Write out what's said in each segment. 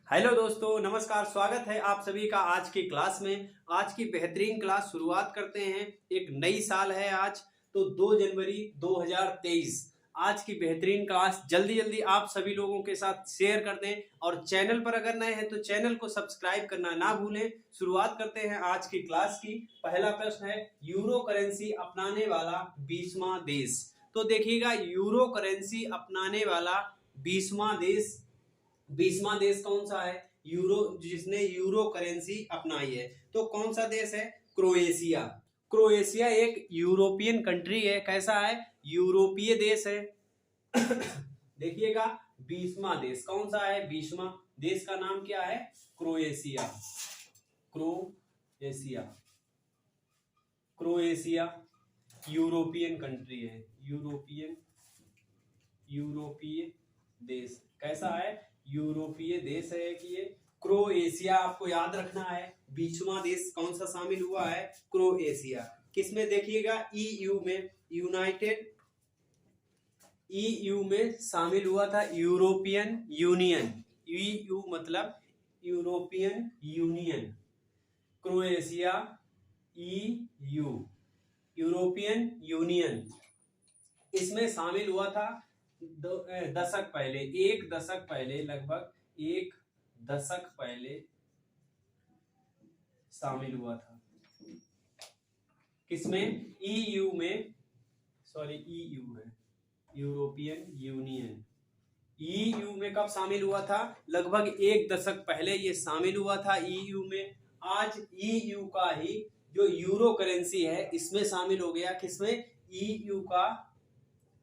Hello दोस्तों, नमस्कार। स्वागत है आप सभी का आज की क्लास में। आज की बेहतरीन क्लास शुरुआत करते हैं। एक नई साल है आज, तो 2 जनवरी 2023। आज की बेहतरीन क्लास जल्दी जल्दी आप सभी लोगों के साथ शेयर कर दें और चैनल पर अगर नए हैं तो चैनल को सब्सक्राइब करना ना भूलें। शुरुआत करते हैं आज की क्लास की। पहला प्रश्न है, यूरो करेंसी अपनाने वाला 20वां देश। तो देखिएगा, यूरो करेंसी अपनाने वाला 20वां देश, 20वां देश कौन सा है? यूरो, जिसने यूरो करेंसी अपनाई है। तो कौन सा देश है? क्रोएशिया। क्रोएशिया एक यूरोपियन कंट्री है। कैसा है? यूरोपीय देश है। देखिएगा, 20वां देश कौन सा है? 20वां देश का नाम क्या है? Croatia. Croatia, Croatia European country है। यूरोपीय देश कैसा है? यूरोपीय देश है कि ये क्रोएशिया। आपको याद रखना है 20वां देश कौन सा शामिल हुआ है? क्रोएशिया। किसमें? देखिएगा, ईयू में, ईयू में शामिल हुआ था। यूरोपियन यूनियन, ईयू मतलब European union. Croatia EU, European union, इसमें शामिल हुआ था दशक पहले, एक दशक पहले, लगभग एक दशक पहले शामिल हुआ था। किसमें? ईयू में, सॉरी ईयू है, यूरोपियन यूनियन। ईयू में कब शामिल हुआ था? लगभग एक दशक पहले ये शामिल हुआ था ईयू में। आज ईयू का ही जो यूरो करेंसी है इसमें शामिल हो गया। किसमें? ईयू का,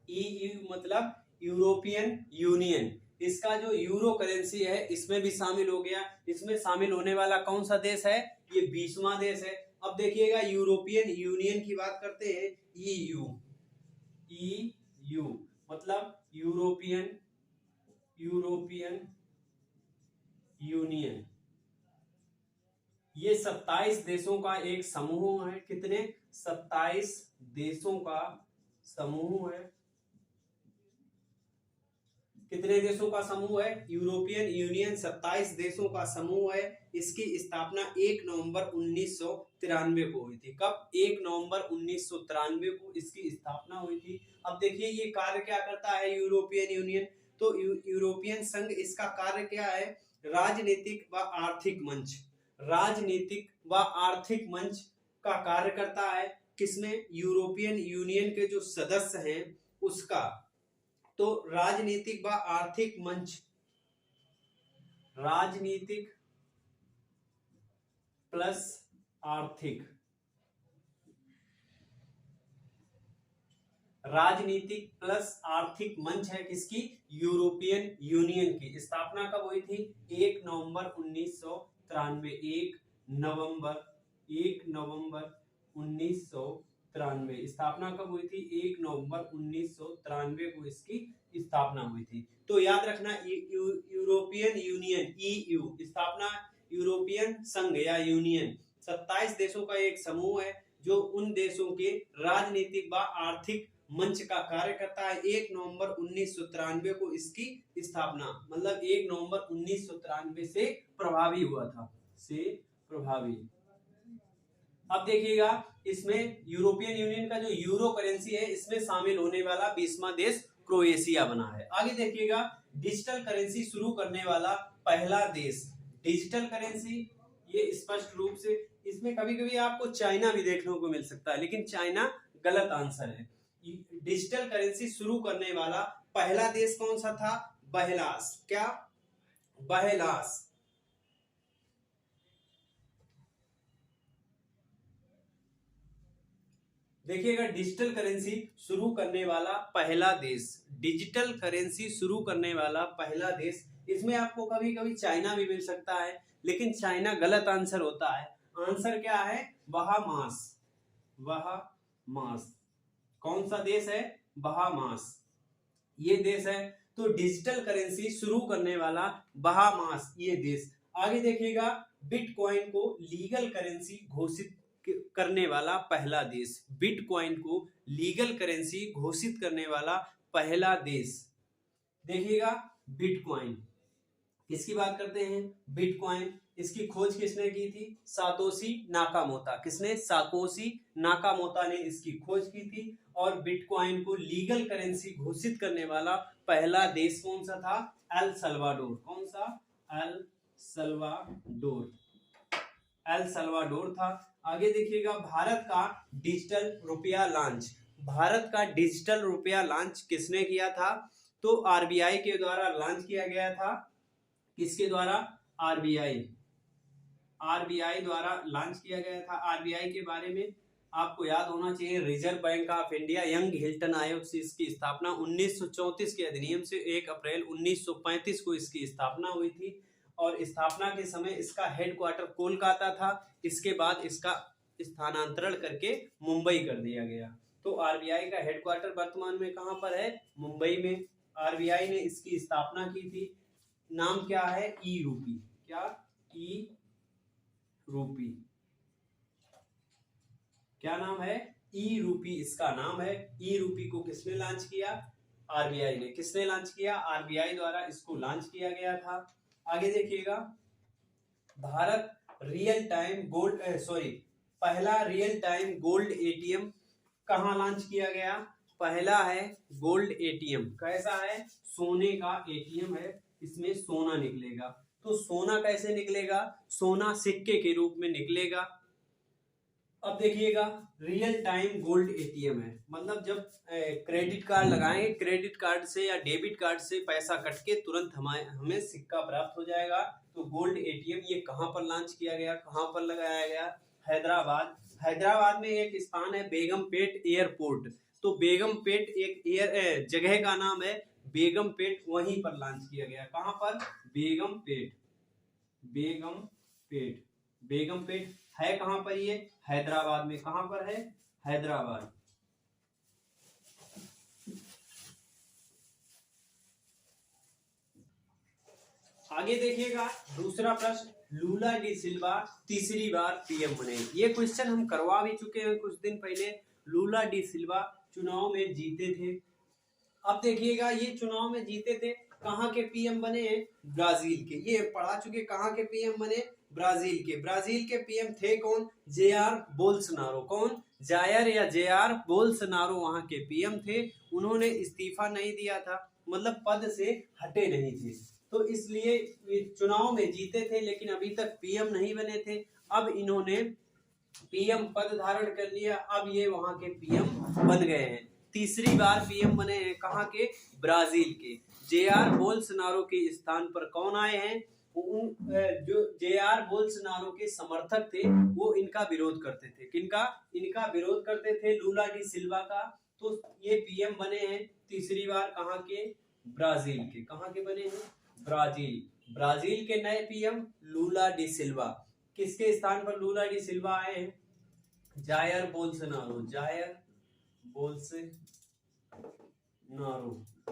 ईयू मतलब यूरोपियन यूनियन, इसका जो यूरो करेंसी है इसमें भी शामिल हो गया। इसमें शामिल होने वाला कौन सा देश है? ये 20वां देश है। अब देखिएगा, यूरोपियन यूनियन की बात करते हैं। ईयू, ईयू मतलब यूरोपियन यूनियन। ये 27 देशों का एक समूह है। कितने? 27 देशों का समूह है। कितने देशों का समूह है? यूरोपियन यूनियन 27 देशों का समूह है। इसकी स्थापना 1 नवंबर 1993 को हुई थी। कब? 1 नवंबर 1993 को इसकी स्थापना हुई थी। अब देखिए, ये कार्य क्या करता है यूरोपियन यूनियन? तो यूरोपियन संघ, इसका कार्य क्या है? राजनीतिक व आर्थिक मंच, राजनीतिक व आर्थिक मंच का कार्य करता है। किसमें? यूरोपियन यूनियन के जो सदस्य हैं उसका। तो राजनीतिक व आर्थिक मंच, राजनीतिक प्लस आर्थिक, राजनीतिक प्लस आर्थिक मंच है। किसकी? यूरोपियन यूनियन की। स्थापना कब हुई थी? 1 नवंबर 1993। 1 नवंबर 1993 स्थापना कब हुई थी? 1 नवंबर 1993 को इसकी स्थापना हुई थी। तो याद रखना, यूरोपियन यूनियन ईयू, स्थापना यूरोपियन संघ या यूनियन 27 देशों का एक समूह है जो उन देशों के राजनीतिक व आर्थिक मंच का कार्य करता है। 1 नवंबर 1993 को इसकी स्थापना, मतलब 1 नवंबर 1993 से प्रभावी हुआ था, से प्रभावी। अब देखिएगा, इसमें यूरोपियन यूनियन का जो यूरो करेंसी है इसमें शामिल होने वाला 20वां देश क्रोएशिया बना है। आगे देखिएगा, डिजिटल करेंसी शुरू करने वाला पहला देश। डिजिटल करेंसी, ये स्पष्ट रूप से, इसमें कभी कभी आपको चाइना भी देखने को मिल सकता है, लेकिन चाइना गलत आंसर है। डिजिटल करेंसी शुरू करने वाला पहला देश कौन सा था? बहलास। क्या? बहलास। देखिएगा, डिजिटल करेंसी शुरू करने वाला पहला देश, डिजिटल करेंसी शुरू करने वाला पहला देश, इसमें आपको कभी कभी चाइना भी मिल सकता है, लेकिन चाइना गलत आंसर होता है। आंसर क्या है? बहामास। बहामास कौन सा देश है? बहामास, ये देश है। तो डिजिटल करेंसी शुरू करने वाला बहामास, ये देश। आगे देखिएगा, बिटकॉइन को लीगल करेंसी घोषित करने वाला पहला देश। बिटकॉइन को लीगल करेंसी घोषित करने वाला पहला देश। देखिएगा, बिटकॉइन इसकी बात करते हैं बिटकॉइन। इसकी खोज किसने की थी? सातोशी नाकामोटा। किसने? सातोशी नाकामोटा ने इसकी खोज की थी। और बिटकॉइन को लीगल करेंसी घोषित करने वाला पहला देश कौन सा था? El Salvador. कौन सा? El Salvador. एल सल्वाडोर था। आगे देखिएगा, भारत का डिजिटल रुपया लॉन्च। भारत का डिजिटल रुपया लॉन्च किसने किया था? तो आरबीआई के द्वारा लॉन्च किया गया था। किसके द्वारा? आरबीआई। आरबीआई द्वारा लॉन्च किया गया था। आरबीआई के बारे में आपको याद होना चाहिए, reserve bank of India young Hilton आयोग से इसकी स्थापना 1934 के अधिनियम से 1 अप्रैल 1935 को इसकी स्थापना हुई थी। और स्थापना के समय इसका हेडक्वार्टर कोलकाता था। इसके बाद इसका स्थानांतरण करके मुंबई कर दिया गया। तो आरबीआई का हेडक्वार्टर वर्तमान में कहां पर है? मुंबई में। आरबीआई ने इसकी स्थापना की थी। नाम क्या है? ई रूपी। क्या? ई रूपी। क्या नाम है? ई रूपी इसका नाम है। ई रूपी को किसने लॉन्च किया? आरबीआई ने। किसने लॉन्च किया? आरबीआई द्वारा इसको लॉन्च किया गया था। आगे देखिएगा, भारत रियल टाइम गोल्ड पहला रियल टाइम गोल्ड एटीएम कहां लॉन्च किया गया? पहला है गोल्ड एटीएम। कैसा है? सोने का एटीएम है। इसमें सोना निकलेगा। तो सोना कैसे निकलेगा? सोना सिक्के के रूप में निकलेगा। अब देखिएगा, रियल टाइम गोल्ड एटीएम है, मतलब जब क्रेडिट कार्ड लगाएंगे, क्रेडिट कार्ड से या डेबिट कार्ड से पैसा कट के तुरंत हमें सिक्का प्राप्त हो जाएगा। तो गोल्ड एटीएम ये कहां पर लॉन्च किया गया? कहां पर लगाया गया? हैदराबाद। हैदराबाद में एक स्थान है बेगमपेट एयरपोर्ट। तो बेगमपेट एक जगह का नाम है बेगमपेट, वहीं पर लॉन्च किया गया। कहां पर? बेगमपेट। बेगमपेट। बेगमपेट है कहां पर? ये हैदराबाद में। कहां पर है? हैदराबाद। आगे देखिएगा, दूसरा प्रश्न, लूला डी सिल्वा तीसरी बार पीएम बने। ये क्वेश्चन हम करवा भी चुके हैं कुछ दिन पहले। लूला डी सिल्वा चुनाव में जीते थे। अब देखिएगा, ये चुनाव में जीते थे, कहां के पीएम बने हैं? ब्राजील के। ये पढ़ा चुके, कहां के पीएम बने? ब्राजील के। ब्राजील के पीएम थे कौन? Jair Bolsonaro. कौन? जायर या जेआर बोल्सनारो वहां के पीएम थे। उन्होंने इस्तीफा नहीं दिया था, मतलब पद से हटे नहीं थे। तो इसलिए चुनाव में जीते थे, लेकिन अभी तक पीएम नहीं बने थे। अब इन्होंने पीएम पद धारण कर लिया। अब ये वहां के पीएम बन गए हैं। तीसरी बार पीएम बने हैं। कहां के? ब्राजील के। जेआर बोल्सनारो के स्थान पर कौन आए हैं? जो जेआर बोल्सनारो के समर्थक थे वो इनका विरोध करते थे। किनका? इनका विरोध करते थे, लूला डी सिल्वा का। तो ये पीएम बने हैं तीसरी बार। कहां के? ब्राजील के। कहां के बने हैं? ब्राजील। ब्राजील के नए पीएम लूला डी सिल्वा। किसके स्थान पर लूला डी सिल्वा आए हैं? Jair Bolsonaro. Jair Bolsonaro.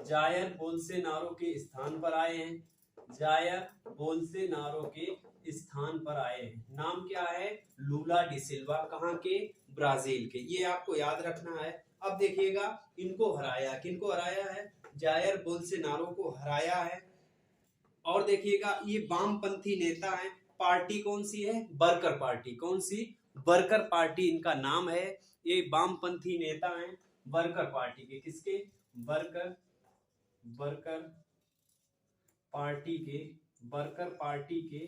Jair Bolsonaro के स्थान पर आए हैं। जायर बोल्सनारो के स्थान पर आए हैं। नाम क्या है? लूला डी सिल्वा। कहां के? ब्राजील के। ये आपको याद रखना है। अब देखिएगा, इनको हराया। किनको हराया है? जायर बोल्सनारो को हराया है। और देखिएगा, ये वामपंथी नेता है। पार्टी कौन सी है? Worker party. कौन सी? वर्कर पार्टी इनका नाम है। ये वामपंथी नेता हैं वर्कर पार्टी के। किसके? वर्कर पार्टी के। वर्कर पार्टी के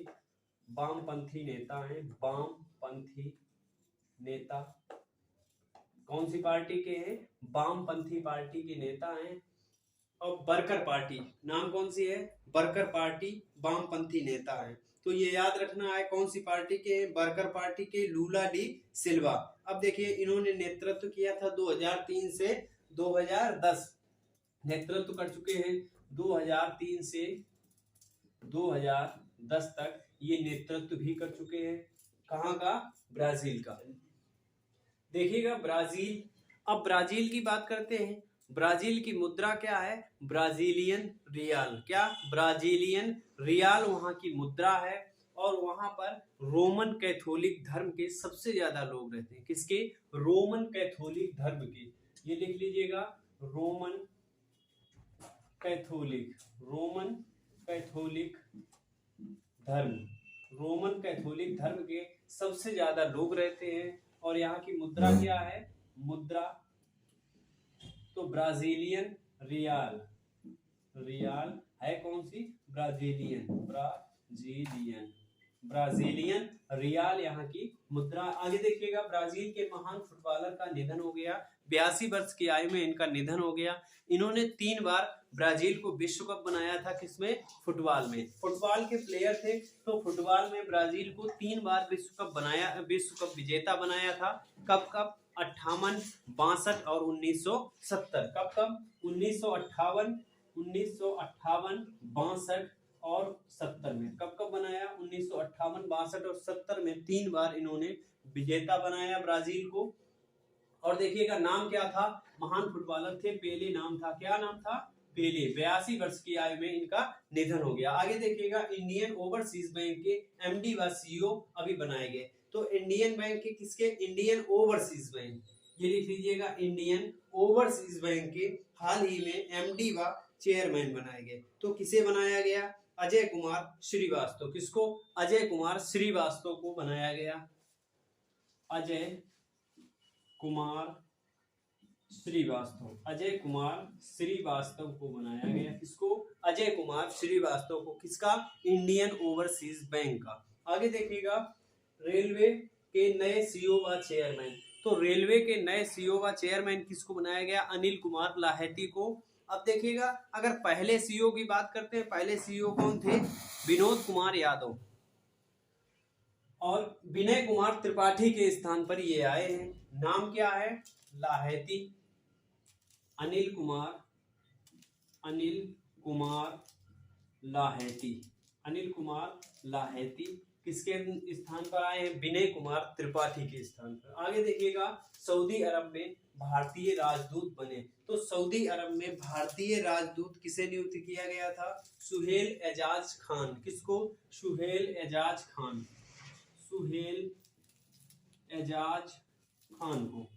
वामपंथी नेता हैं। वामपंथी नेता कौन सी पार्टी के हैं? वामपंथी पार्टी के नेता हैं। और वर्कर पार्टी नाम कौन सी है? वर्कर पार्टी वामपंथी नेता है। तो ये याद रखना है, कौन सी पार्टी के? वर्कर पार्टी के लूला डी सिल्वा। अब देखिए, इन्होंने नेतृत्व किया था 2003 से 2010, नेतृत्व कर चुके हैं 2003 से 2010 तक। ये नेतृत्व भी कर चुके हैं। कहां का? ब्राजील का। देखिएगा, ब्राजील। अब ब्राजील की बात करते हैं। ब्राजील की मुद्रा क्या है? Brazilian real. क्या? ब्राजीलियन रियाल वहां की मुद्रा है। और वहां पर रोमन कैथोलिक धर्म के सबसे ज्यादा लोग रहते हैं। किसके? रोमन कैथोलिक धर्म के। ये लिख लीजिएगा, रोमन कैथोलिक। रोमन कैथोलिक धर्म, रोमन कैथोलिक धर्म के सबसे ज्यादा लोग रहते हैं। और यहाँ की मुद्रा क्या है? मुद्रा तो ब्राजीलियन रियाल, रियाल है कौन सी? ब्राजीलियन, ब्राजीलियन रियाल यहाँ की मुद्रा। आगे देखिएगा, ब्राजील के महान फुटबॉलर का निधन हो गया, 82 वर्ष की आयु में इनका निधन हो गया। इन्होंने 3 बार ब्राजील को विश्व कप बनाया था। किसमें? फुटबॉल में। फुटबॉल के प्लेयर थे, तो फुटबॉल में ब्राजील को 3 बार विश्व कप बनाया, विश्व कप विजेता बनाया था। कब कब? 58, 62 और 1970। कब कब? 1958, 62 और 70 में। कब कब बनाया? 1958, 62 और 70 में 3 बार इन्होंने विजेता बनाया ब्राजील को। और देखिएगा नाम क्या था? महान फुटबॉलर थे, पेले नाम था। क्या नाम था? पेले। 82 वर्ष की आयु में इनका निधन हो गया। आगे देखिएगा, इंडियन ओवरसीज बैंक के एमडी व सीईओ अभी बनाए गए। तो इंडियन बैंक के किसके? इंडियन ओवरसीज बैंक, ये लिख लीजिएगा, इंडियन ओवरसीज बैंक के हाल ही में एमडी व चेयरमैन बनाए गए। तो किसे बनाया गया? अजय कुमार श्रीवास्तव। किसको? अजय कुमार श्रीवास्तव को बनाया गया। अजय कुमार श्रीवास्तव, अजय कुमार श्रीवास्तव को बनाया गया। किसको? अजय कुमार श्रीवास्तव को। किसका? इंडियन ओवरसीज बैंक का। आगे देखिएगा, रेलवे के नए सीईओ व चेयरमैन। तो रेलवे के नए सीईओ व चेयरमैन किसको बनाया गया? अनिल कुमार लाहेटी को। अब देखिएगा, अगर पहले सीईओ की बात करते हैं, पहले सीईओ कौन थे? विनोद कुमार यादव, और विनय कुमार त्रिपाठी के स्थान पर ये आए हैं। नाम क्या है? लाहेटी, अनिल कुमार लाहेटी, अनिल कुमार लाहेटी किसके स्थान पर आए हैं? विनय कुमार त्रिपाठी के स्थान पर। आगे देखिएगा, सऊदी अरब में भारतीय राजदूत बने। तो सऊदी अरब में भारतीय राजदूत किसे नियुक्त किया गया था? सुहेल एजाज खान। किसको? सुहेल एजाज खान, सुहेल एजाज खान को।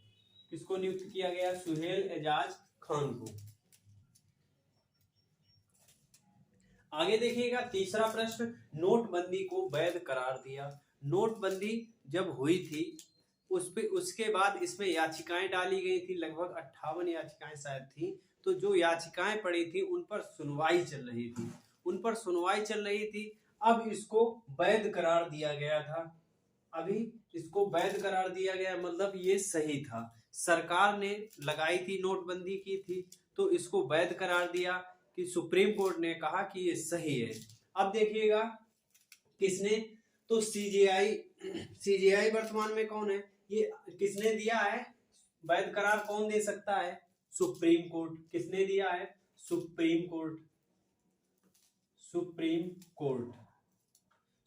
किसको नियुक्त किया गया? सुहेल एजाज खान को। आगे देखिएगा, तीसरा प्रश्न, नोटबंदी को वैध करार दिया। नोटबंदी जब हुई थी उसके बाद इसमें याचिकाएं डाली गई थी, लगभग 58 याचिकाएं शायद थी। तो जो याचिकाएं पड़ी थी उन पर सुनवाई चल रही थी, अब इसको वैध करार दिया गया था। अभी इसको वैध करार दिया गया, मतलब ये सही था। सरकार ने लगाई थी, नोटबंदी की थी, तो इसको वैध करार दिया कि सुप्रीम कोर्ट ने कहा कि ये सही है। अब देखिएगा, किसने? तो सीजेआई वर्तमान में कौन है? ये किसने दिया है वैध करार? कौन दे सकता है? Supreme court. किसने दिया है? Supreme court.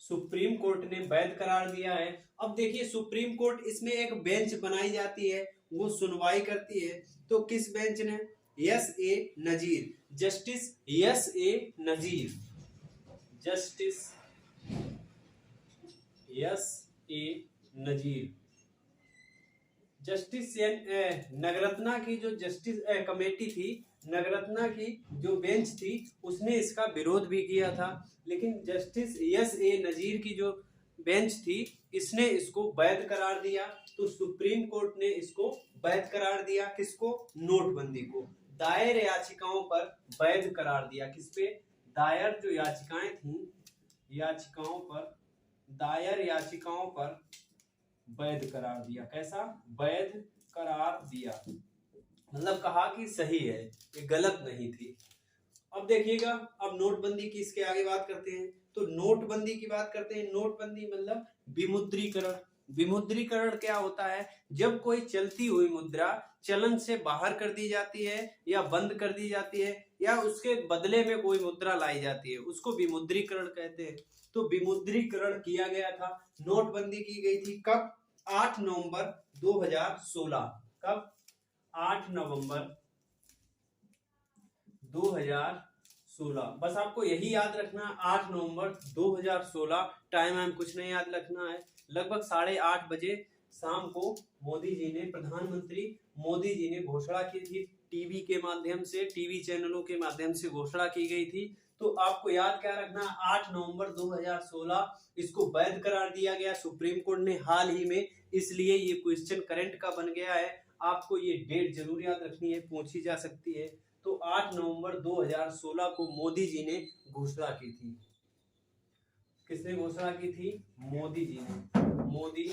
सुप्रीम कोर्ट ने वैध करार दिया है। अब देखिए, सुप्रीम कोर्ट, इसमें एक बेंच बनाई जाती है, वो सुनवाई करती है। तो किस बेंच ने? S A Nazeer, justice S A Nazeer, justice S A Nazeer, justice Nagarathna की जो जस्टिस कमेटी थी, नगरत्ना की जो बेंच थी, उसने इसका विरोध भी किया था। लेकिन जस्टिस एस ए नजीर की जो बेंच थी, इसने इसको वैध करार दिया। तो सुप्रीम कोर्ट ने इसको वैध करार दिया। किसको? नोटबंदी को। दायर याचिकाओं पर वैध करार दिया। किस पे? दायर जो याचिकाएं थी, दायर याचिकाओं पर वैध करार दिया। कैसा? वैध करार दिया, मतलब कहा कि सही है, ये गलत नहीं थी। अब देखिएगा, अब नोटबंदी की इसके आगे बात करते हैं। तो नोटबंदी की बात करते हैं। नोटबंदी मतलब विमुद्रीकरण। विमुद्रीकरण क्या होता है? जब कोई चलती हुई मुद्रा चलन से बाहर कर दी जाती है, या बंद कर दी जाती है, या उसके बदले में कोई मुद्रा लाई जाती है, उसको विमुद्रीकरण कहते हैं। तो विमुद्रीकरण किया गया था, नोटबंदी की गई थी। कब? 8 नवंबर 2016। कब? 8 नवंबर 2016। बस आपको यही याद रखना, 8 नवंबर 2016। टाइम आइम कुछ नहीं याद रखना है। लगभग 8:30 बजे शाम को मोदी जी ने, प्रधानमंत्री मोदी जी ने घोषणा की थी टीवी के माध्यम से, टीवी चैनलों के माध्यम से घोषणा की गई थी। तो आपको याद क्या रखना, 8 नवंबर 2016 इसको वैध करार दिया गया सुप्रीम कोर्ट ने हाल ही में, इसलिए ये क्वेश्चन करंट का बन गया है। आपको ये डेट जरूर याद रखनी है, पूछी जा सकती है। तो 8 नवंबर 2016 को मोदी जी ने घोषणा की थी। किसने घोषणा की थी? मोदी जी ने, मोदी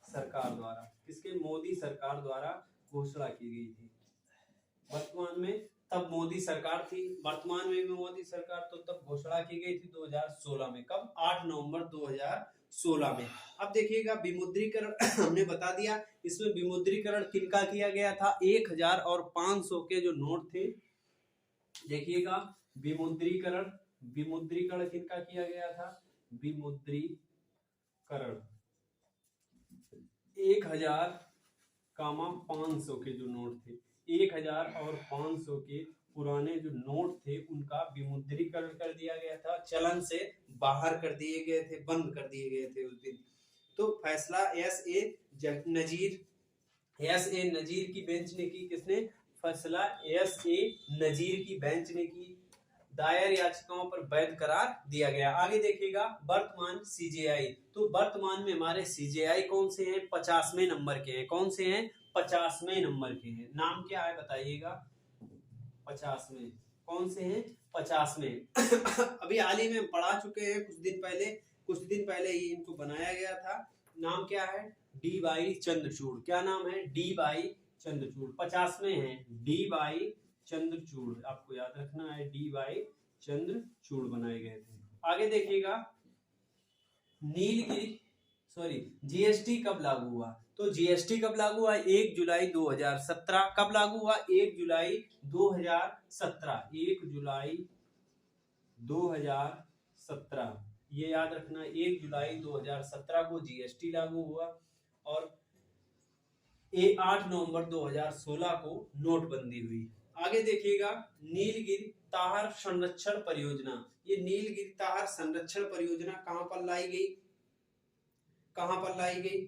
सरकार द्वारा। किसके? मोदी सरकार द्वारा घोषणा की गई थी। वर्तमान में तब मोदी सरकार थी, वर्तमान में भी मोदी सरकार, तो तब घोषणा की गई थी 2016 में। कब? 8 नवंबर 2016 में। अब देखिएगा विमुद्रीकरण हमने बता दिया। इसमें विमुद्रीकरण किनका किया गया था? 1000 और 500 के जो नोट थे, देखिएगा विमुद्रीकरण, विमुद्रीकरण किनका किया गया था? विमुद्रीकरण 1000 500 के जो नोट थे, 1000 और 500 के पुराने जो नोट थे उनका विमुद्रीकरण कर दिया गया था, चलन से बाहर कर दिए गए थे, बंद कर दिए गए थे उस दिन। तो फैसला एस.ए. नजीर की बेंच ने की। किसने? फैसला एस.ए. नजीर की बेंच ने की। दायर याचिकाओं पर वैध करार दिया गया। आगे देखिएगा वर्तमान सीजेआई। तो वर्तमान में हमारे सीजेआई कौन से हैं? 50वें नंबर के हैं। कौन से हैं? 50वें नंबर के हैं। नाम क्या है बताइएगा? 50वें। कौन से हैं? 50वें। अभी हाल ही में पढ़ा चुके हैं, कुछ दिन पहले ही इनको बनाया गया था। नाम क्या है? डी.वाई. चंद्रचूड़। क्या नाम है? डी.वाई. चंद्रचूड़। 50वें हैं डी.वाई. चंद्रचूड़, आपको याद रखना है, डी.वाई. चंद्रचूड़ बनाए गए थे। आगे देखिएगा जीएसटी कब लागू हुआ? तो जीएसटी कब लागू हुआ? 1 जुलाई 2017। कब लागू हुआ? 1 जुलाई 2017। 1 जुलाई 2017, ये याद रखना, 1 जुलाई 2017 को जीएसटी लागू हुआ। और 8 नवंबर 2016 को नोटबंदी हुई। आगे देखिएगा नीलगिरी तार संरक्षण परियोजना। ये नीलगिरी तार संरक्षण परियोजना कहां पर लाई गई? कहां पर लाई गई?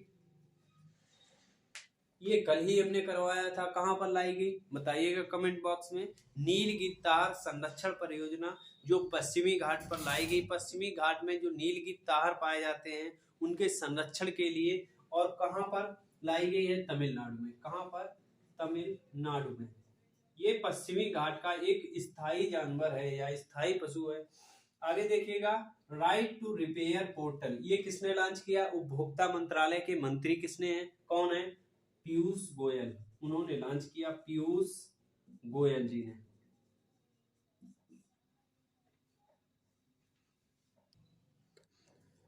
ये कल ही हमने करवाया था। कहां पर लाई गई बताइएगा कमेंट बॉक्स में। नीलगिरी तार संरक्षण परियोजना जो पश्चिमी घाट पर लाई गई। पश्चिमी घाट में जो नीलगिरी तार पाए जाते हैं उनके संरक्षण के लिए। और कहां पर लाई गई है? तमिलनाडु में। कहां पर? तमिलनाडु में। ये पश्चिमी घाट का एक स्थायी जानवर है या स्थायी पशु है। आगे देखिएगा राइट टू रिपेयर पोर्टल, ये किसने लॉन्च किया? उपभोक्ता मंत्रालय के मंत्री किसने हैं? कौन है? पीयूष गोयल। उन्होंने लॉन्च किया, पीयूष गोयल जी ने।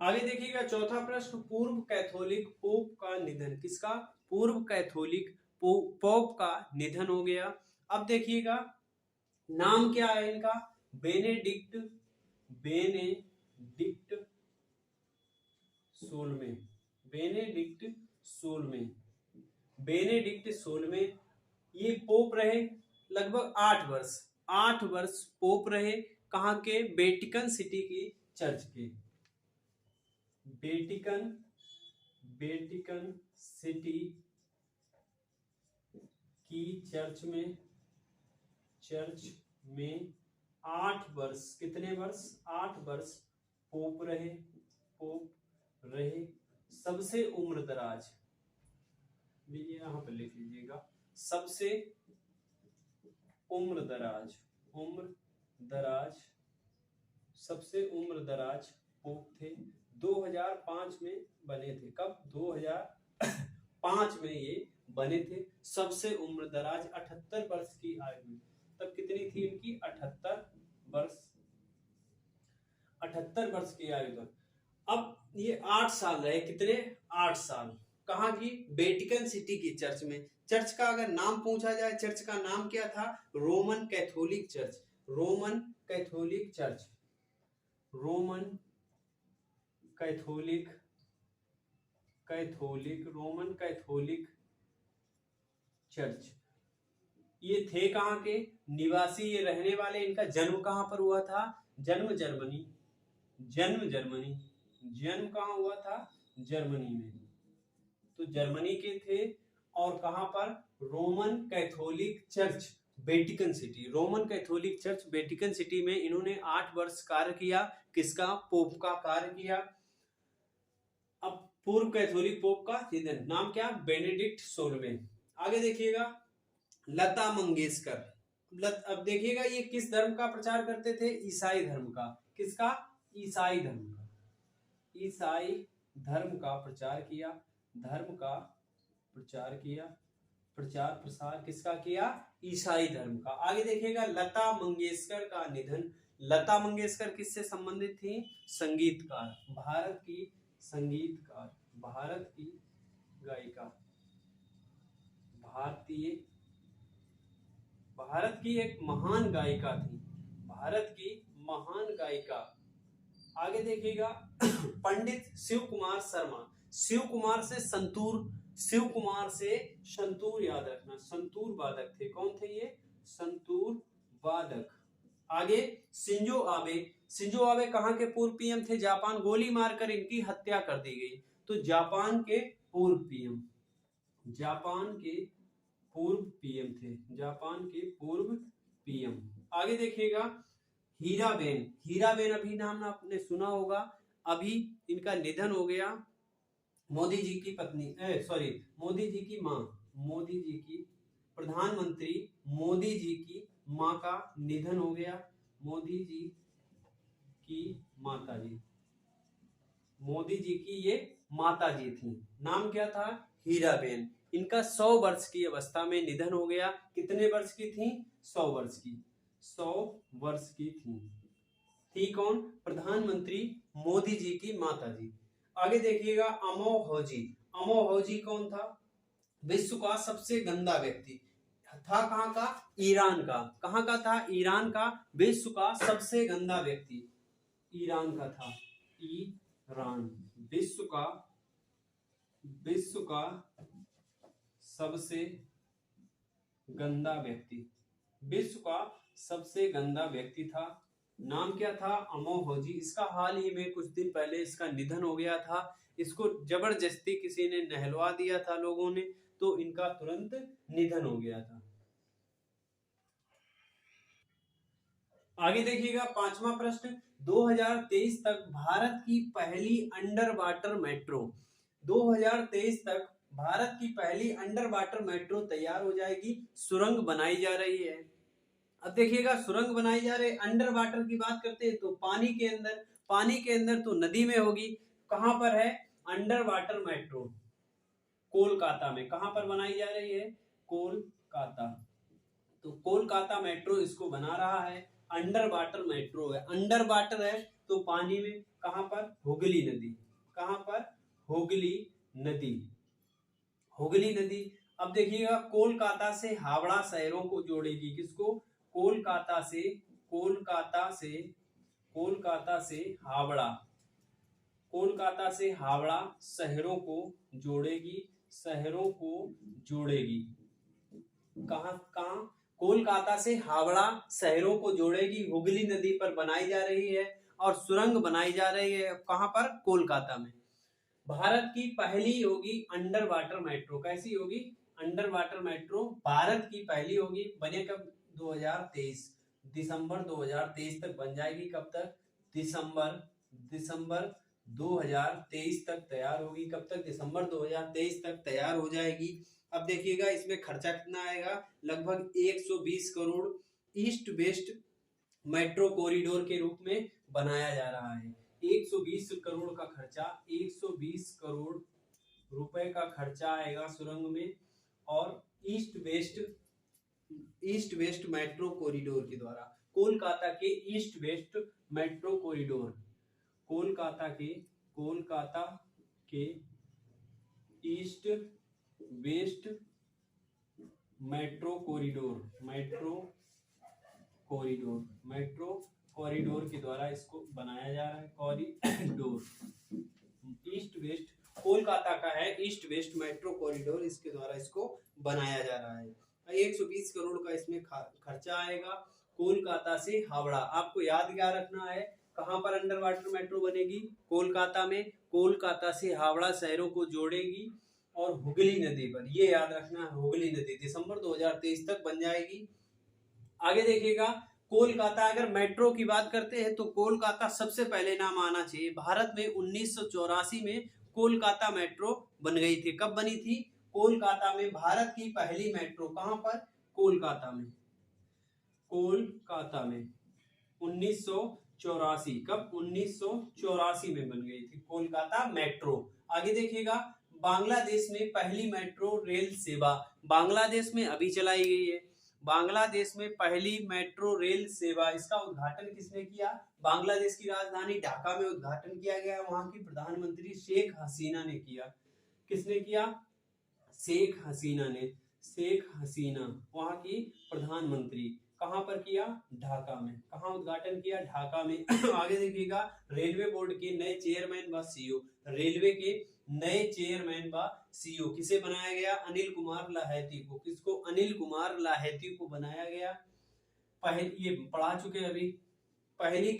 आगे देखिएगा चौथा प्रश्न, पूर्व कैथोलिक पोप का निधन। किसका? पूर्व कैथोलिक पोप का निधन हो गया। अब देखिएगा नाम क्या है इनका? बेनेडिक्ट 16वें। बेनेडिक्ट 16वें ये पोप रहे लगभग 8 वर्ष पोप रहे। कहां के? वेटिकन सिटी की चर्च के। वेटिकन सिटी की चर्च में 8 वर्ष। कितने वर्ष? 8 वर्ष पोप रहे। सबसे उम्र दराज, यहाँ पर लिख लीजिएगा, सबसे उम्र दराज पोप थे। 2005 में बने थे। कब? 2005 में ये बने थे। सबसे उम्र दराज 78 वर्ष की आयु में। तब कितनी थी इनकी? 78 वर्ष की आयु तक। अब ये 8 साल रहे। कितने? 8 साल। कहाँ की? वेटिकन सिटी की चर्च में। चर्च का अगर नाम पूछा जाए, चर्च का नाम क्या था? Roman Catholic church. Roman Catholic church. ये थे कहाँ के निवासी? ये रहने वाले। इनका जन्म कहाँ पर हुआ था? जन्म जर्मनी। जन्म कहाँ हुआ था? जर्मनी में। तो जर्मनी के थे। और कहां पर? Roman Catholic church Vatican city, Roman Catholic church Vatican city में इन्होंने 8 वर्ष कार्य किया। किसका? पोप का कार्य किया। अब पूर्व कैथोलिक पोप का निधन, नाम क्या? बेनेडिक्ट 16वें। आगे देखिएगा लता मंगेशकर। अब देखिएगा ये किस धर्म का प्रचार करते थे? ईसाई धर्म का। किसका? ईसाई धर्म का। ईसाई धर्म का प्रचार किया, धर्म का प्रचार किया, प्रचार प्रसार किसका किया? ईसाई धर्म का। आगे देखिएगा लता मंगेशकर का निधन। लता मंगेशकर किससे संबंधित थी? संगीतकार, भारत की संगीतकार, भारत की गायिका, भारत की एक महान गायिका थी, भारत की महान गायिका। आगे देखिएगा पंडित शिव कुमार शर्मा। शिव कुमार से संतूर, शिव कुमार से संतूर याद रखना, संतूर वादक थे। कौन थे ये? संतूर वादक। आगे शिंजो आबे। शिंजो आबे कहाँ के पूर्व पीएम थे? जापान। गोली मारकर इनकी हत्या कर दी गई। तो जापान के पूर्व पीएम, जापान के पूर्व पीएम थे, जापान के पूर्व पीएम। आगे देखिएगा हीराबेन। हीराबेन अभी नाम आपने सुना होगा, अभी इनका निधन हो गया। मोदी जी की पत्नी, सॉरी मोदी जी की माँ, मोदी जी की, प्रधानमंत्री मोदी जी की माँ का निधन हो गया। मोदी जी की माता जी, मोदी जी की ये माता जी थी, नाम क्या था? हीराबेन। इनका 100 वर्ष की अवस्था में निधन हो गया। कितने वर्ष की थी? 100 वर्ष की, 100 वर्ष की थी कौन? प्रधानमंत्री मोदी जी की माता जी। आगे देखिएगा अमोह होजी। अमोह होजी कौन था? विश्व का सबसे गंदा व्यक्ति था। कहाँ का? ईरान का। कहाँ का था? ईरान का। विश्व का सबसे गंदा व्यक्ति ईरान का था। ईरान विश्व का सबसे गंदा व्यक्ति, विश्व का सबसे गंदा व्यक्ति था। नाम क्या था? अमोह होजी। इसका हाल ही में कुछ दिन पहले इसका निधन हो गया था। इसको जबरदस्ती किसी ने नहलवा दिया था लोगों ने, तो इनका तुरंत निधन हो गया था। आगे देखिएगा 5वां प्रश्न, 2023 तक भारत की पहली अंडर वाटर मेट्रो, 2023 तक भारत की पहली अंडर वाटर मेट्रो तैयार हो जाएगी। सुरंग बनाई जा रही है। अब देखिएगा सुरंग बनाई जा रही है, अंडर वाटर की बात करते हैं तो पानी के अंदर, पानी के अंदर तो नदी में होगी। कहां पर है अंडर वाटर मेट्रो? कोलकाता में। कहां पर बनाई जा रही है? कोलकाता। तो कोलकाता मेट्रो इसको बना रहा है, अंडर वाटर मेट्रो है। अंडर वाटर है तो पानी में। कहां पर? हुगली नदी। कहां पर? हुगली नदी, हुगली नदी। अब देखिएगा कोलकाता से हावड़ा शहरों को जोड़ेगी। किसको? कोलकाता से, कोलकाता से, कोलकाता से हावड़ा, कोलकाता से हावड़ा शहरों को जोड़ेगी, शहरों को जोड़ेगी। कहां कहां? कोलकाता से हावड़ा शहरों को जोड़ेगी, हुगली नदी पर बनाई जा रही है और सुरंग बनाई जा रही है। कहां पर? कोलकाता में। भारत की पहली होगी अंडर वाटर मेट्रो। कैसी होगी? अंडर वाटर मेट्रो भारत की पहली होगी। बने कब? 2023, दिसंबर 2023 तक बन जाएगी। कब तक? दिसंबर 2023 तक तैयार होगी। कब तक? दिसंबर 2023 तक तैयार हो जाएगी। अब देखिएगा इसमें खर्चा कितना आएगा? लगभग 120 crore east west metro corridor के रूप में बनाया जा रहा है। 120 करोड़ का खर्चा, 120 करोड़ रुपए का खर्चा आएगा सुरंग में, और ईस्ट वेस्ट मेट्रो कॉरिडोर के द्वारा। कोलकाता के east west metro corridor, Kolkata के ईस्ट वेस्ट मेट्रो कॉरिडोर के द्वारा इसको बनाया जा रहा है। कॉरिडोर ईस्ट वेस्ट, कोलकाता का है ईस्ट वेस्ट मेट्रो कॉरिडोर, इसके द्वारा इसको बनाया जा रहा है। 120 करोड़ का इसमें खर्चा आएगा। कोलकाता से हावड़ा, आपको याद क्या रखना है? कहां पर अंडर वाटर मेट्रो बनेगी? कोलकाता में। कोलकाता से हावड़ा शहरों को जोड़ेगी और हुगली नदी पर, ये याद रखना है, हुगली नदी दिसंबर 2023 तक बन जाएगी। आगे देखिएगा, कोलकाता, अगर मेट्रो की बात करते हैं तो कोलकाता सबसे पहले नाम आना चाहिए। भारत में 1984 में कोलकाता मेट्रो बन गई थी। कब बनी थी? कोलकाता में भारत की पहली मेट्रो, कहां पर? कोलकाता में। कोलकाता में 1984, कब? 1984 में बन गई थी कोलकाता मेट्रो। आगे देखिएगा, बांग्लादेश में पहली मेट्रो रेल सेवा बांग्लादेश में अभी चलाई गई है। बांग्लादेश में पहली मेट्रो रेल सेवा, इसका उद्घाटन किसने किया? बांग्लादेश की राजधानी ढाका में उद्घाटन किया गया, वहां की प्रधानमंत्री शेख हसीना ने किया। किसने किया? शेख हसीना ने। शेख हसीना वहां की प्रधानमंत्री। कहां पर किया? ढाका में। कहां उद्घाटन किया? ढाका में। आगे देखिएगा, रेलवे बोर्ड के नए चेयरमैन व सीईओ, रेलवे के नए चेयरमैन व सीईओ किसे बनाया गया? अनिल कुमार लाहेती को। किसको? अनिल कुमार लाहेती को बनाया गया। ये पढ़ा चुके हैं अभी। पहली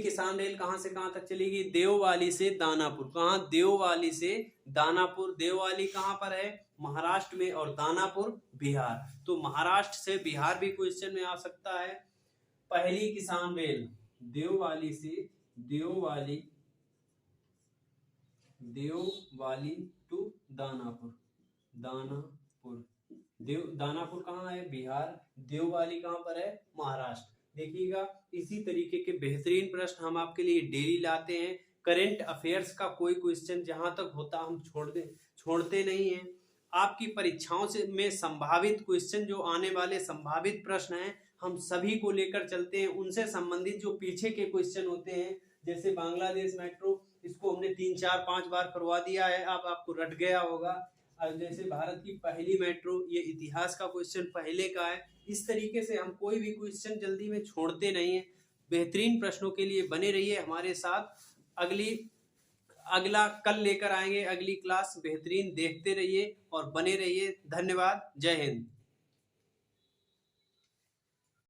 किसान रेल कहां से कहां तक चलेगी? देववाली से दानापुर। कहां? देववाली से दानापुर। देववाली कहां पर है? महाराष्ट्र में, और दानापुर बिहार। तो महाराष्ट्र से बिहार भी क्वेश्चन में आ सकता है। पहली किसान रेल देववाली से देववाली टू दानापुर। दानापुर कहाँ है? बिहार। देववाली कहाँ पर है? महाराष्ट्र। देखिएगा, इसी तरीके के बेहतरीन प्रश्न हम आपके लिए डेली लाते हैं। करंट अफेयर्स का कोई क्वेश्चन जहां तक होता हम छोड़ते नहीं हैं। आपकी परीक्षाओं से में संभावित क्वेश्चन, जो आने वाले संभावित प्रश्न हैं, हम सभी को लेकर चलते हैं। उनसे संबंधित जो पीछे के क्वेश्चन होते हैं, जैसे बांग्लादेश मेट्रो, इसको हमने 3, 4, 5 बार करवा दिया है, अब आपको रट गया होगा। अब जैसे भारत की पहली मेट्रो, ये इतिहास का क्वेश्चन पहले का है। इस तरीके से हम कोई भी क्वेश्चन जल्दी में छोड़ते नहीं है। बेहतरीन प्रश्नों के लिए बने रहिए हमारे साथ। अगला कल लेकर आएंगे अगली क्लास। बेहतरीन देखते रहिए और बने रहिए। धन्यवाद। जय हिंद।